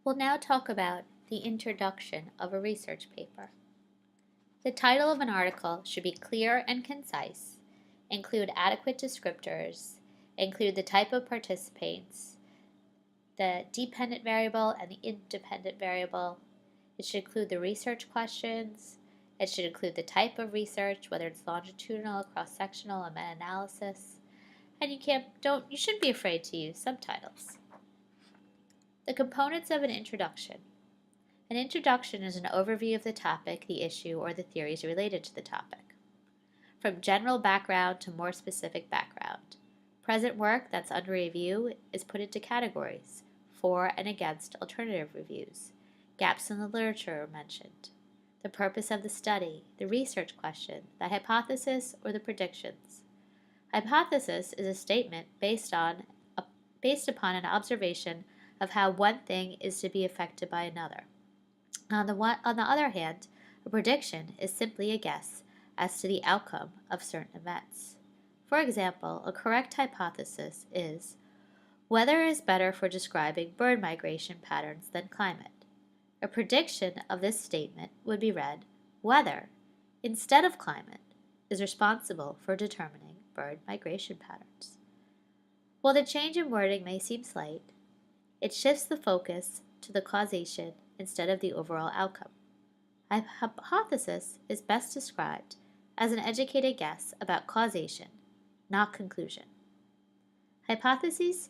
We'll now talk about the introduction of a research paper. The title of an article should be clear and concise, include adequate descriptors, include the type of participants, the dependent variable and the independent variable. It should include the research questions. It should include the type of research, whether it's longitudinal, cross-sectional, or meta-analysis. And you shouldn't be afraid to use subtitles. The components of an introduction. An introduction is an overview of the topic, the issue, or the theories related to the topic. From general background to more specific background. Present work that's under review is put into categories: for and against alternative reviews. Gaps in the literature are mentioned. The purpose of the study, the research question, the hypothesis, or the predictions. Hypothesis is a statement based upon an observation of how one thing is to be affected by another. On the other hand, a prediction is simply a guess as to the outcome of certain events. For example, a correct hypothesis is: weather is better for describing bird migration patterns than climate. A prediction of this statement would be read: weather, instead of climate, is responsible for determining bird migration patterns. While the change in wording may seem slight, it shifts the focus to the causation instead of the overall outcome. A hypothesis is best described as an educated guess about causation, not conclusion. Hypotheses: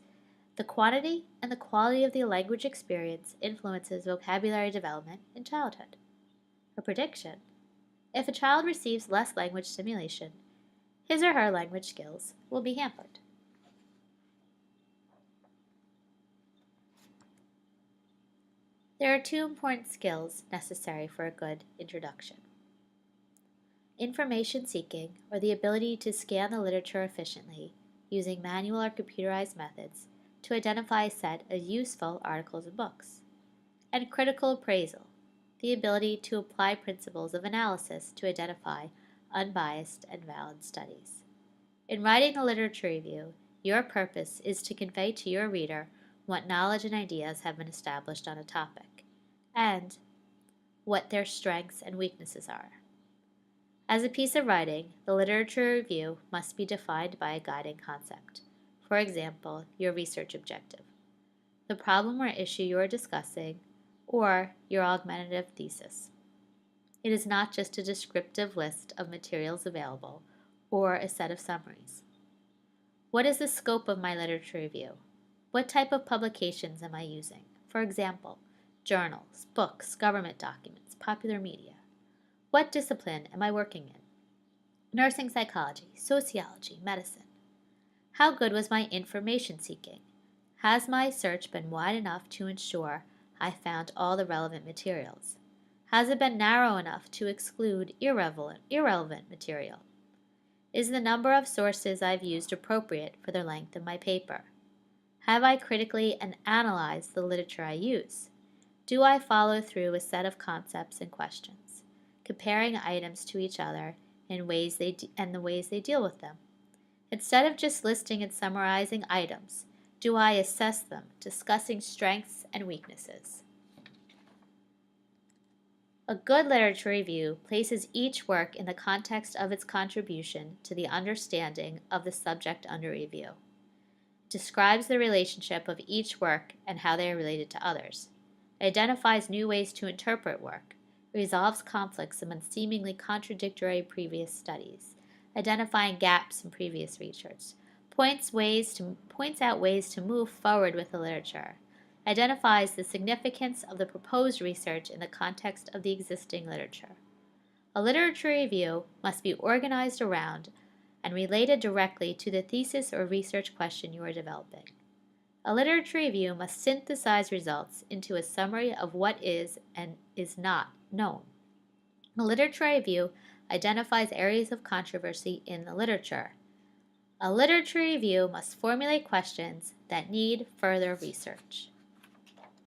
the quantity and the quality of the language experience influences vocabulary development in childhood. A prediction: if a child receives less language stimulation, his or her language skills will be hampered. There are two important skills necessary for a good introduction: information seeking, or the ability to scan the literature efficiently using manual or computerized methods to identify a set of useful articles and books; and critical appraisal, the ability to apply principles of analysis to identify unbiased and valid studies. In writing a literature review, your purpose is to convey to your reader what knowledge and ideas have been established on a topic, and what their strengths and weaknesses are. As a piece of writing, the literature review must be defined by a guiding concept. For example, your research objective, the problem or issue you are discussing, or your augmentative thesis. It is not just a descriptive list of materials available or a set of summaries. What is the scope of my literature review? What type of publications am I using? For example, journals, books, government documents, popular media. What discipline am I working in? Nursing psychology, sociology, medicine. How good was my information seeking? Has my search been wide enough to ensure I found all the relevant materials? Has it been narrow enough to exclude irrelevant material? Is the number of sources I've used appropriate for the length of my paper? Have I critically analyzed the literature I use? Do I follow through a set of concepts and questions, comparing items to each other and the ways they deal with them? Instead of just listing and summarizing items, do I assess them, discussing strengths and weaknesses? A good literature review places each work in the context of its contribution to the understanding of the subject under review. It describes the relationship of each work and how they are related to others. It identifies new ways to interpret work, resolves conflicts among seemingly contradictory previous studies, identifying gaps in previous research, points out ways to move forward with the literature, identifies the significance of the proposed research in the context of the existing literature. A literature review must be organized around and related directly to the thesis or research question you are developing. A literature review must synthesize results into a summary of what is and is not known. A literature review identifies areas of controversy in the literature. A literature review must formulate questions that need further research.